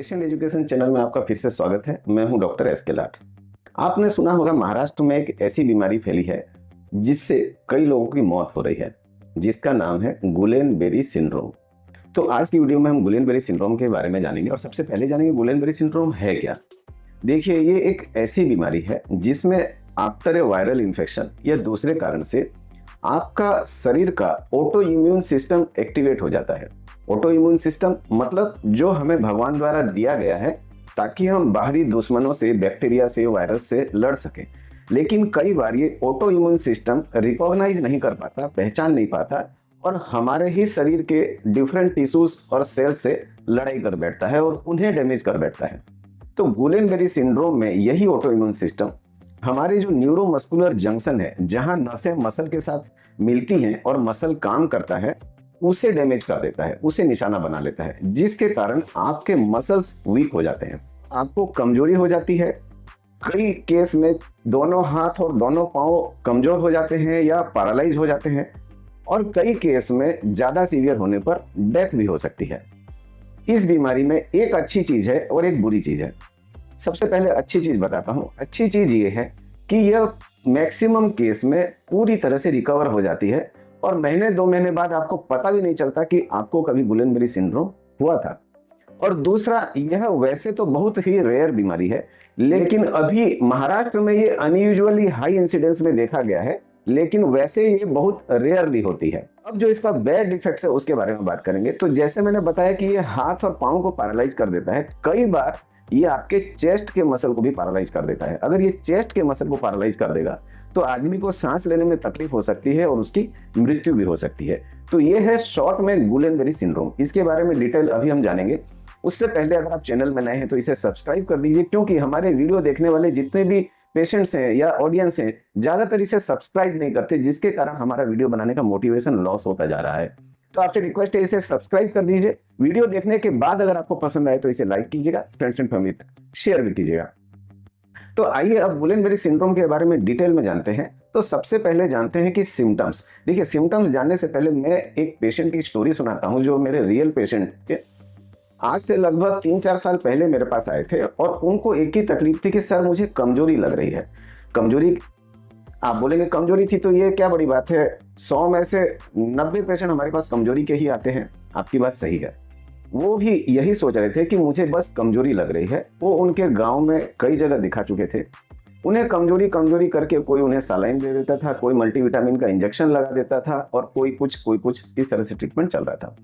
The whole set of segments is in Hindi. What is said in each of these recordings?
पेशेंट एजुकेशन चैनल में आपका फिर से स्वागत है। मैं हूं डॉक्टर एस के लाट। आपने सुना होगा महाराष्ट्र में एक ऐसी बीमारी फैली है जिससे कई लोगों की मौत हो रही है, जिसका नाम है गुलेन-बेरी सिंड्रोम। तो आज की वीडियो में हम गुलेन-बेरी सिंड्रोम के बारे में जानेंगे और सबसे पहले जानेंगे गुलेन-बेरी सिंड्रोम है क्या। देखिए, ये एक ऐसी बीमारी है जिसमें आफ्टर ए वायरल इन्फेक्शन या दूसरे कारण से आपका शरीर का ऑटो इम्यून सिस्टम एक्टिवेट हो जाता है। ऑटो इम्यून सिस्टम मतलब जो हमें भगवान द्वारा दिया गया है ताकि हम बाहरी दुश्मनों से, बैक्टीरिया से, वायरस से लड़ सकें। लेकिन कई बार ये ऑटो इम्यून सिस्टम रिकॉग्नाइज नहीं कर पाता, पहचान नहीं पाता और हमारे ही शरीर के डिफरेंट टिश्यूज और सेल से लड़ाई कर बैठता है और उन्हें डैमेज कर बैठता है। तो गुलेन-बेरी सिंड्रोम में यही ऑटो इम्यून सिस्टम हमारे जो न्यूरोमस्कुलर जंक्शन है, जहां नसें मसल के साथ मिलती हैं और मसल काम करता है, उसे डैमेज कर देता है, उसे निशाना बना लेता है, जिसके कारण आपके मसल्स वीक हो जाते हैं, आपको कमजोरी हो जाती है। कई केस में दोनों हाथ और दोनों पांव कमजोर हो जाते हैं या पैरालाइज हो जाते हैं और कई केस में ज्यादा सीवियर होने पर डेथ भी हो सकती है। इस बीमारी में एक अच्छी चीज है और एक बुरी चीज है। सबसे पहले अच्छी चीज बताता हूँ। अच्छी चीज ये है कि यह मैक्सिमम केस में पूरी तरह से रिकवर हो जाती है और महीने 2 महीने बाद आपको पता भी नहीं चलता कि आपको कभी गुलेन-बेरी सिंड्रोम हुआ था। और दूसरा, यह वैसे तो बहुत ही रेयर बीमारी है, लेकिन अभी महाराष्ट्र में ये अनयूजुअली हाई इंसिडेंस में देखा गया है, लेकिन वैसे ये बहुत रेयरली होती है। अब जो इसका बैड इफेक्ट्स है उसके बारे में बात करेंगे। तो जैसे मैंने बताया कि ये हाथ और पाँव को पैरालाइज कर देता है, कई बार ये आपके चेस्ट के मसल को भी पैरालाइज कर देता है। अगर ये चेस्ट के मसल को पैरालाइज कर देगा तो आदमी को सांस लेने में तकलीफ हो सकती है और उसकी मृत्यु भी हो सकती है। तो ये है शॉर्ट में गुलेन-बेरी सिंड्रोम। इसके बारे में डिटेल अभी हम जानेंगे। उससे पहले अगर आप चैनल में नए हैं तो इसे सब्सक्राइब कर दीजिए, क्योंकि हमारे वीडियो देखने वाले जितने भी पेशेंट्स हैं या ऑडियंस हैं, ज्यादातर इसे सब्सक्राइब नहीं करते, जिसके कारण हमारा वीडियो बनाने का मोटिवेशन लॉस होता जा रहा है। तो आपसे रिक्वेस्ट है, इसे सब्सक्राइब कर दीजिए। वीडियो देखने के बाद अगर आपको पसंद आए तो इसे लाइक कीजिएगा, फ्रेंड्स एंड फैमिली तक शेयर भी कीजिएगा। तो आइए अब गुलेन-बेरी सिंड्रोम के बारे में डिटेल में जानते हैं। तो सबसे पहले जानते हैं कि सिम्टम्स। देखिए, सिम्टम्स जानने से पहले मैं एक पेशेंट की स्टोरी सुनाता हूं, जो मेरे रियल पेशेंट थे। आज से लगभग 3-4 साल पहले मेरे पास आए थे और उनको एक ही तकलीफ थी कि सर मुझे कमजोरी लग रही है। कमजोरी, आप बोलेंगे कमजोरी थी तो ये क्या बड़ी बात है, 100 में से 90 पेशेंट हमारे पास कमजोरी के ही आते हैं। आपकी बात सही है। वो भी यही सोच रहे थे कि मुझे बस कमजोरी लग रही है। वो उनके गांव में कई जगह दिखा चुके थे। उन्हें कमजोरी कमजोरी करके कोई उन्हें सलाइन दे देता था, कोई मल्टीविटामिन का इंजेक्शन लगा देता था और कोई कुछ इस तरह से ट्रीटमेंट चल रहा था।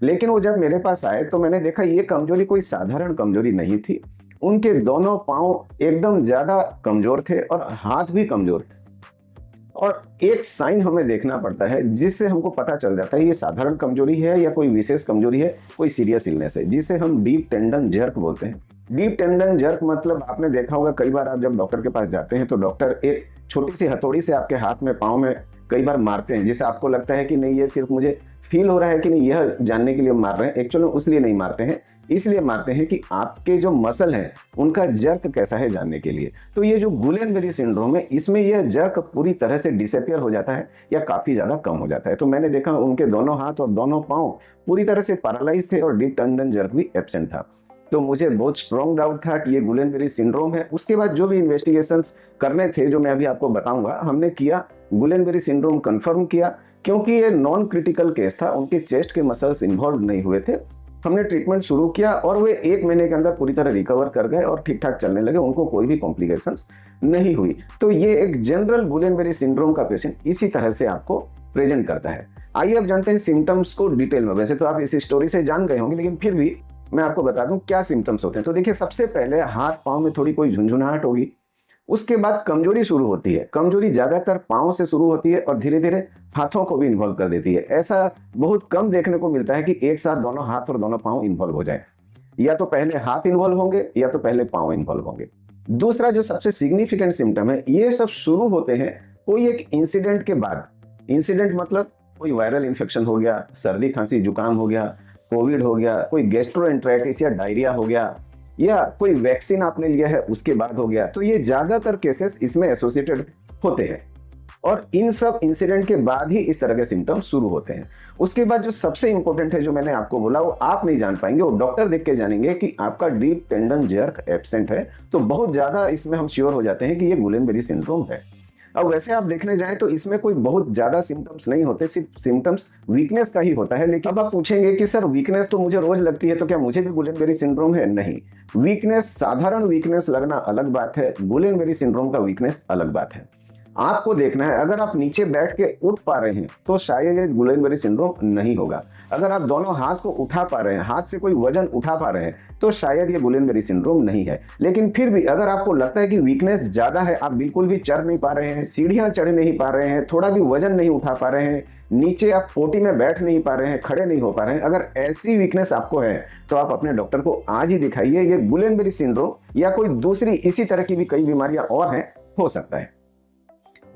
लेकिन वो जब मेरे पास आए तो मैंने देखा ये कमजोरी कोई साधारण कमजोरी नहीं थी। उनके दोनों पांव एकदम ज्यादा कमजोर थे और हाथ भी कमजोर थे। और एक साइन हमें देखना पड़ता है जिससे हमको पता चल जाता है ये साधारण कमजोरी है या कोई विशेष कमजोरी है, कोई सीरियस इलनेस है, जिसे हम डीप टेंडन जर्क बोलते हैं। डीप टेंडन जर्क मतलब आपने देखा होगा, कई बार आप जब डॉक्टर के पास जाते हैं तो डॉक्टर एक छोटी सी हथौड़ी से आपके हाथ में, पाँव में कई बार मारते हैं, जिससे आपको लगता है कि नहीं ये सिर्फ मुझे फील हो रहा है कि नहीं, यह जानने के लिए मार रहे हैं। एक्चुअली उसलिए नहीं मारते हैं, इसलिए मारते हैं कि आपके जो मसल हैं उनका जर्क कैसा है जानने के लिए। तो ये जो गुलेन-बेरी सिंड्रोम है, इसमें यह जर्क पूरी तरह से डिसअपियर हो जाता है या काफी ज्यादा कम हो जाता है। तो मैंने देखा उनके दोनों हाथ और दोनों पांव पूरी तरह से पैरालाइज थे और डीप टेंडन जर्क भी एब्सेंट था। तो मुझे बहुत स्ट्रॉन्ग डाउट था कि ये गुलेन-बेरी सिंड्रोम है। उसके बाद जो भी इन्वेस्टिगेशंस करने थे, जो मैं अभी आपको बताऊंगा, हमने किया, गुलेन-बेरी सिंड्रोम कंफर्म किया। क्योंकि ये नॉन क्रिटिकल केस था, उनके चेस्ट के मसल्स इन्वॉल्व नहीं हुए थे। हमने ट्रीटमेंट शुरू किया और वे 1 महीने के अंदर पूरी तरह रिकवर कर गए और ठीक ठाक चलने लगे। उनको कोई भी कॉम्प्लिकेशंस नहीं हुई। तो ये एक जनरल गुलेन-बेरी सिंड्रोम का पेशेंट इसी तरह से आपको प्रेजेंट करता है। आइए अब जानते हैं सिम्टम्स को डिटेल में। वैसे तो आप इस स्टोरी से जान गए होंगे, लेकिन फिर भी मैं आपको बता दूं क्या सिम्टम्स होते हैं। तो देखिए, सबसे पहले हाथ पांव में थोड़ी कोई झुंझुनाहट होगी। उसके बाद कमजोरी शुरू होती है। कमजोरी ज्यादातर पांव से शुरू होती है और धीरे धीरे हाथों को भी इन्वॉल्व कर देती है। ऐसा बहुत कम देखने को मिलता है कि एक साथ दोनों हाथ और दोनों पांव इन्वॉल्व हो जाए। या तो पहले हाथ इन्वॉल्व होंगे या तो पहले पांव इन्वॉल्व होंगे। दूसरा जो सबसे सिग्निफिकेंट सिम्टम है, ये सब शुरू होते हैं कोई एक इंसिडेंट के बाद। इंसिडेंट मतलब कोई वायरल इन्फेक्शन हो गया, सर्दी खांसी जुकाम हो गया, कोविड हो गया, कोई गैस्ट्रोएंटेराइटिस या डायरिया हो गया, या कोई वैक्सीन आपने लिया है उसके बाद हो गया। तो ये ज्यादातर केसेस इसमें एसोसिएटेड होते हैं और इन सब इंसिडेंट के बाद ही इस तरह के सिम्टम्स शुरू होते हैं। उसके बाद जो सबसे इंपॉर्टेंट है, जो मैंने आपको बोला, वो आप नहीं जान पाएंगे, वो डॉक्टर देख के जानेंगे कि आपका डीप टेंडन जर्क एब्सेंट है। तो बहुत ज्यादा इसमें हम श्योर हो जाते हैं कि ये गुलेनबेरी सिंड्रोम है। अब वैसे आप देखने जाएं तो इसमें कोई बहुत ज्यादा सिम्टम्स नहीं होते, सिर्फ सिम्टम्स वीकनेस का ही होता है। लेकिन अब आप पूछेंगे कि सर वीकनेस तो मुझे रोज लगती है, तो क्या मुझे भी गुलेनबेरी सिंड्रोम है? नहीं, वीकनेस, साधारण वीकनेस लगना अलग बात है, गुलेनबेरी सिंड्रोम का वीकनेस अलग बात है। आपको देखना है, अगर आप नीचे बैठ के उठ पा रहे हैं तो शायद ये गुलेनबेरी सिंड्रोम नहीं होगा। अगर आप दोनों हाथ को उठा पा रहे हैं, हाथ से कोई वजन उठा पा रहे हैं, तो शायद ये गुलेनबेरी सिंड्रोम नहीं है। लेकिन फिर भी अगर आपको लगता है कि वीकनेस ज्यादा है, आप बिल्कुल भी चढ़ नहीं पा रहे हैं, सीढ़ियां चढ़ नहीं पा रहे हैं, थोड़ा भी वजन नहीं उठा पा रहे हैं, नीचे आप पोटी में बैठ नहीं पा रहे हैं, खड़े नहीं हो पा रहे हैं, अगर ऐसी वीकनेस आपको है तो आप अपने डॉक्टर को आज ही दिखाइए। ये गुलेनबेरी सिंड्रोम या कोई दूसरी इसी तरह की भी कई बीमारियां और हैं, हो सकता है।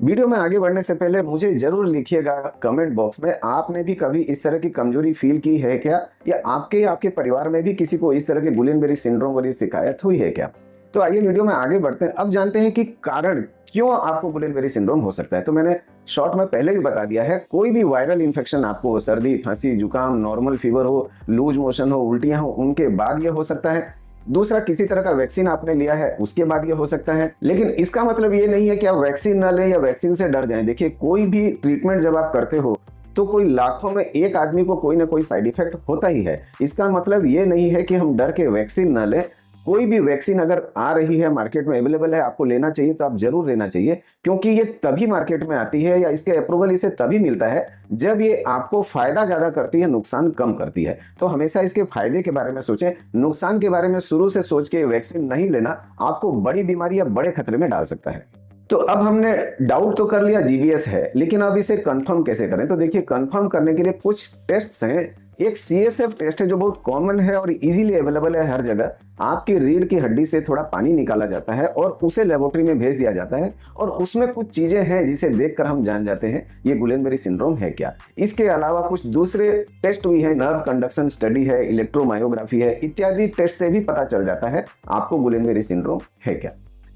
वीडियो में आगे बढ़ने से पहले मुझे जरूर लिखिएगा कमेंट बॉक्स में, आपने भी कभी इस तरह की कमजोरी फील की है क्या, या आपके परिवार में भी किसी को इस तरह के गुलेनबेरी सिंड्रोम वाली शिकायत हुई है क्या। तो आइए वीडियो में आगे बढ़ते हैं। अब जानते हैं कि कारण क्यों आपको गुलेनबेरी सिंड्रोम हो सकता है। तो मैंने शॉर्ट में पहले भी बता दिया है, कोई भी वायरल इंफेक्शन आपको हो, सर्दी, खांसी, जुकाम, नॉर्मल फीवर हो, लूज मोशन हो, उल्टियां हो, उनके बाद ये हो सकता है। दूसरा, किसी तरह का वैक्सीन आपने लिया है, उसके बाद ये हो सकता है। लेकिन इसका मतलब ये नहीं है कि आप वैक्सीन ना लें या वैक्सीन से डर जाएं। देखिए, कोई भी ट्रीटमेंट जब आप करते हो तो कोई लाखों में एक आदमी को कोई ना कोई साइड इफेक्ट होता ही है। इसका मतलब ये नहीं है कि हम डर के वैक्सीन ना लें। कोई भी वैक्सीन अगर आ रही है, मार्केट में अवेलेबल है, आपको लेना चाहिए तो आप जरूर लेना चाहिए, क्योंकि ये तभी मार्केट में आती है या इसके अप्रूवल इसे तभी मिलता है जब ये आपको फायदा ज्यादा करती है, नुकसान कम करती है। तो हमेशा इसके फायदे के बारे में सोचें, नुकसान के बारे में शुरू से सोच के वैक्सीन नहीं लेना आपको बड़ी बीमारी या बड़े खतरे में डाल सकता है। तो अब हमने डाउट तो कर लिया जीवीएस है, लेकिन अब इसे कंफर्म कैसे करें। तो देखिए, कंफर्म करने के लिए कुछ टेस्ट्स हैं। एक सीएसएफ टेस्ट है जो बहुत कॉमन है और इजीली अवेलेबल है हर जगह। आपकी रीढ़ की हड्डी से थोड़ा पानी निकाला जाता है और उसे लेबोरेटरी में भेज दिया जाता है, और उसमें कुछ चीजें हैं जिसे देखकर हम जान जाते हैं ये गुलेनबेरी सिंड्रोम है क्या। इसके अलावा कुछ दूसरे टेस्ट भी हैं, नर्व कंडक्शन स्टडी है, इलेक्ट्रोमायोग्राफी है, इत्यादि टेस्ट से भी पता चल जाता है आपको गुलेनबेरी सिंड्रोम है क्या।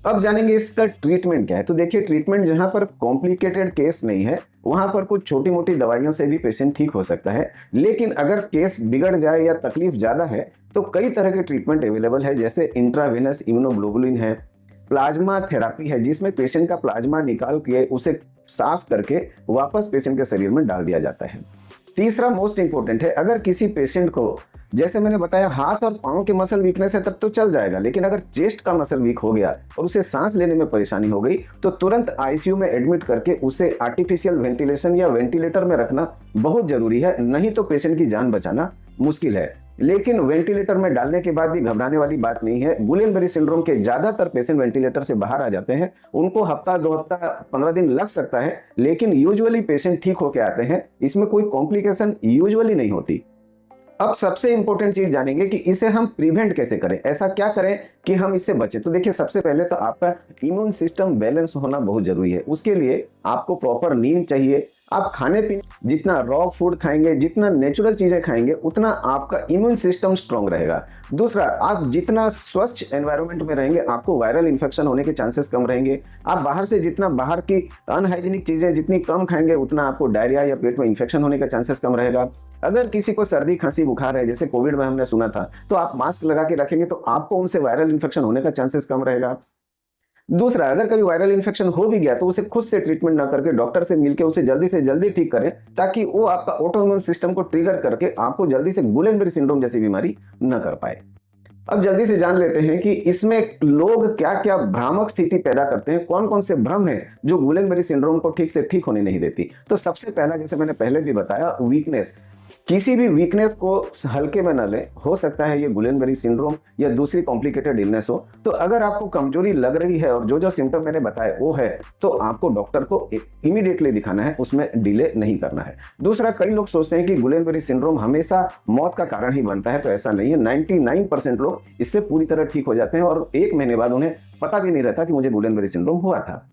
अब जानेंगे इसका ट्रीटमेंट क्या है। तो देखिए, ट्रीटमेंट जहां पर कॉम्प्लिकेटेड केस नहीं है वहां पर कुछ छोटी मोटी दवाइयों से भी पेशेंट ठीक हो सकता है। लेकिन अगर केस बिगड़ जाए या तकलीफ ज्यादा है तो कई तरह के ट्रीटमेंट अवेलेबल है, जैसे इंट्रावेनस इम्यूनोग्लोबुलिन है, प्लाज्मा थेरापी है जिसमें पेशेंट का प्लाज्मा निकाल के उसे साफ करके वापस पेशेंट के शरीर में डाल दिया जाता है। तीसरा मोस्ट इंपॉर्टेंट है, अगर किसी पेशेंट को, जैसे मैंने बताया, हाथ और पांव के मसल वीकनेस है तब तो चल जाएगा, लेकिन अगर चेस्ट का मसल वीक हो गया और उसे सांस लेने में परेशानी हो गई तो तुरंत आईसीयू में एडमिट करके उसे आर्टिफिशियल वेंटिलेशन या वेंटिलेटर में रखना बहुत जरूरी है, नहीं तो पेशेंट की जान बचाना मुश्किल है। लेकिन वेंटिलेटर में डालने के बाद भी घबराने वाली बात नहीं है। गुलेनबेरी सिंड्रोम के ज्यादातर पेशेंट वेंटिलेटर से बाहर आ जाते हैं, उनको हफ्ता, 2 हफ्ता, 15 दिन लग सकता है, लेकिन यूजुअली पेशेंट ठीक होकर आते हैं। इसमें कोई कॉम्प्लिकेशन यूजुअली नहीं होती। अब सबसे इंपॉर्टेंट चीज जानेंगे कि इसे हम प्रिवेंट कैसे करें, ऐसा क्या करें कि हम इससे बचें। तो देखिए, सबसे पहले तो आपका इम्यून सिस्टम बैलेंस होना बहुत जरूरी है। उसके लिए आपको प्रॉपर नींद चाहिए। आप खाने पीने, जितना रॉ फूड खाएंगे, जितना नेचुरल चीजें खाएंगे, उतना आपका इम्यून सिस्टम स्ट्रांग रहेगा। दूसरा, आप जितना स्वच्छ एनवायरनमेंट में रहेंगे आपको वायरल इन्फेक्शन होने के चांसेस कम रहेंगे। आप बाहर से जितना, बाहर की अनहाइजीनिक चीजें जितनी कम खाएंगे उतना आपको डायरिया या पेट में इन्फेक्शन होने का चांसेस कम रहेगा। अगर किसी को सर्दी, खांसी, बुखार है, जैसे कोविड में हमने सुना था, तो आप मास्क लगा के रखेंगे तो आपको उनसे वायरल इन्फेक्शन होने का चांसेस कम रहेगा। दूसरा, अगर कभी वायरल इन्फेक्शन हो भी गया तो उसे खुद से ट्रीटमेंट ना करके डॉक्टर से मिलकर उसे जल्दी से जल्दी ठीक करें, ताकि वो आपका ऑटो इम्यून सिस्टम को ट्रिगर करके आपको जल्दी से गुलेनबेरी सिंड्रोम जैसी बीमारी न कर पाए। अब जल्दी से जान लेते हैं कि इसमें लोग क्या क्या भ्रामक स्थिति पैदा करते हैं, कौन कौन से भ्रम है जो गुलेनबेरी सिंड्रोम को ठीक से ठीक होने नहीं देती। तो सबसे पहला, जैसे मैंने पहले भी बताया, वीकनेस। किसी भी वीकनेस को हल्के में न ले, हो सकता है ये गुलेनबेरी सिंड्रोम या दूसरी कॉम्प्लिकेटेड इलनेस हो। तो अगर आपको कमजोरी लग रही है और जो जो सिम्टम मैंने बताए वो है, तो आपको डॉक्टर को इमीडिएटली दिखाना है, उसमें डिले नहीं करना है। दूसरा, कई लोग सोचते हैं कि गुलेनबेरी सिंड्रोम हमेशा मौत का कारण ही बनता है, तो ऐसा नहीं है। 99% लोग इससे पूरी तरह ठीक हो जाते हैं और 1 महीने बाद उन्हें पता भी नहीं रहता कि मुझे गुलेनबेरी सिंड्रोम हुआ था।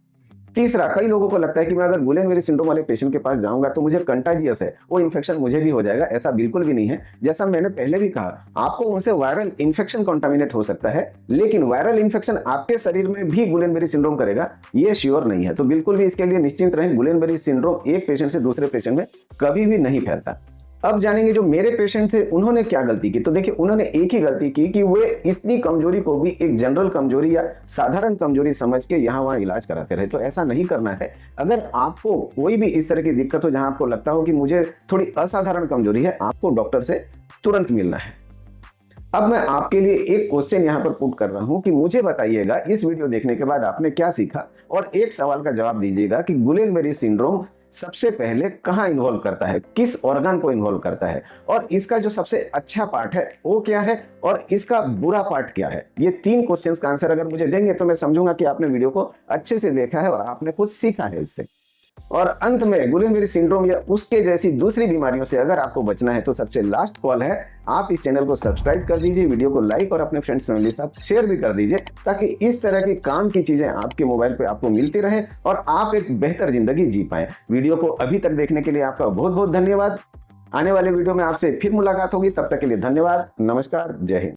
तीसरा, कई लोगों को लगता है कि मैं अगर गुलेनबेरी सिंड्रोम वाले पेशेंट के पास जाऊंगा तो मुझे कंटाजियस है, वो इन्फेक्शन मुझे भी हो जाएगा। ऐसा बिल्कुल भी नहीं है। जैसा मैंने पहले भी कहा, आपको उनसे वायरल इन्फेक्शन कॉन्टामिनेट हो सकता है, लेकिन वायरल इन्फेक्शन आपके शरीर में भी गुलेनबेरी सिंड्रोम करेगा ये श्योर नहीं है। तो बिल्कुल भी इसके लिए निश्चिंत रहें, गुलेनबेरी सिंड्रोम एक पेशेंट से दूसरे पेशेंट में कभी भी नहीं फैलता। अब जानेंगे जो मेरे पेशेंट थे उन्होंने क्या गलती की। तो देखिए, उन्होंने एक ही गलती की कि वे इतनी कमजोरी को भी एक जनरल कमजोरी या साधारण कमजोरी समझ के यहाँ वहाँ इलाज कराते रहे। तो ऐसा नहीं करना है। अगर आपको कोई भी इस तरह की दिक्कत हो जहां आपको लगता हो कि मुझे थोड़ी असाधारण कमजोरी है, आपको डॉक्टर से तुरंत मिलना है। अब मैं आपके लिए एक क्वेश्चन यहाँ पर पुट कर रहा हूं कि मुझे बताइएगा इस वीडियो देखने के बाद आपने क्या सीखा, और एक सवाल का जवाब दीजिएगा कि गुलेन-बेरी सिंड्रोम सबसे पहले कहाँ इन्वॉल्व करता है, किस ऑर्गन को इन्वॉल्व करता है, और इसका जो सबसे अच्छा पार्ट है वो क्या है, और इसका बुरा पार्ट क्या है। ये 3 क्वेश्चंस का आंसर अगर मुझे देंगे तो मैं समझूंगा कि आपने वीडियो को अच्छे से देखा है और आपने कुछ सीखा है इससे। और अंत में गुलेन-बेरी सिंड्रोम या उसके जैसी दूसरी बीमारियों से अगर आपको बचना है तो सबसे लास्ट कॉल है, आप इस चैनल को सब्सक्राइब कर दीजिए, वीडियो को लाइक और अपने फ्रेंड्स फैमिली के साथ शेयर भी कर दीजिए, ताकि इस तरह की काम की चीजें आपके मोबाइल पे आपको मिलती रहे और आप एक बेहतर जिंदगी जी पाए। वीडियो को अभी तक देखने के लिए आपका बहुत बहुत धन्यवाद। आने वाले वीडियो में आपसे फिर मुलाकात होगी, तब तक के लिए धन्यवाद, नमस्कार, जय हिंद।